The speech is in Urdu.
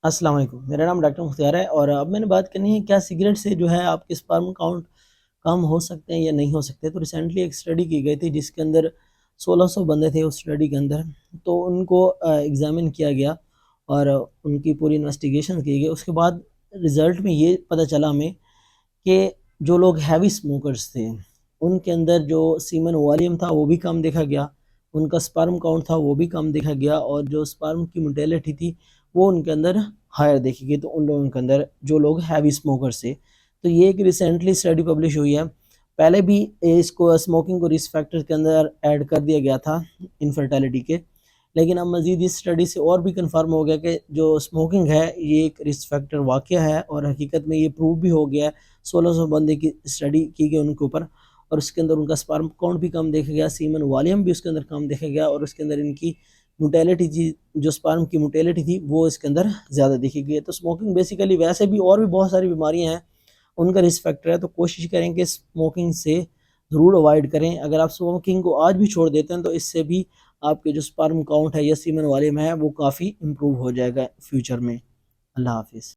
السلام علیکم، میرا نام ڈاکٹر مختار ہے اور اب میں نے بات کرنی ہے کیا سگریٹ سے جو ہے آپ کے سپرم کاؤنٹ کم ہو سکتے ہیں یا نہیں ہو سکتے. تو ریسنٹلی ایک اسٹڈی کی گئی تھی جس کے اندر 1600 بندے تھے اس اسٹڈی کے اندر. تو ان کو ایگزامن کیا گیا اور ان کی پوری انویسٹیگیشن کی گئی. اس کے بعد رزلٹ میں یہ پتہ چلا ہمیں کہ جو لوگ ہیوی سموکرز تھے ان کے اندر جو سیمن والیوم تھا وہ بھی کم دیکھا گیا، ان کا سپرم کاؤنٹ تھا وہ بھی کم دیکھا گیا، اور جو سپرم کی موٹیلٹی تھی وہ ان کے اندر ہائر دیکھی گئی. تو ان لوگوں کے اندر جو لوگ ہیوی اسموکرز تھے. تو یہ ایک ریسنٹلی اسٹڈی پبلش ہوئی ہے. پہلے بھی اس کو اسموکنگ کو رسک فیکٹر کے اندر ایڈ کر دیا گیا تھا انفرٹیلٹی کے، لیکن اب مزید اس اسٹڈی سے اور بھی کنفرم ہو گیا کہ جو اسموکنگ ہے یہ ایک رسک فیکٹر واقعہ ہے، اور حقیقت میں یہ پروو بھی ہو گیا ہے. 1600 بندے کی اسٹڈی کی گئی ان کے اوپر، اور اس کے اندر ان کا سپرم کاؤنٹ بھی کم دیکھا گیا، سیمن والیوم بھی اس کے اندر کم دیکھا گیا، اور اس کے اندر ان کی موٹیلٹی تھی، جو سپرم کی موٹیلٹی تھی وہ اس کے اندر زیادہ دیکھی گئی. تو اسموکنگ بیسیکلی ویسے بھی اور بھی بہت ساری بیماریاں ہیں ان کا رسک فیکٹر ہے. تو کوشش کریں کہ اسموکنگ سے ضرور اوائڈ کریں. اگر آپ اسموکنگ کو آج بھی چھوڑ دیتے ہیں تو اس سے بھی آپ کے جو سپرم کاؤنٹ ہے یا سیمن والیوم ہے وہ کافی امپروو ہو جائے گا فیوچر میں. اللہ حافظ.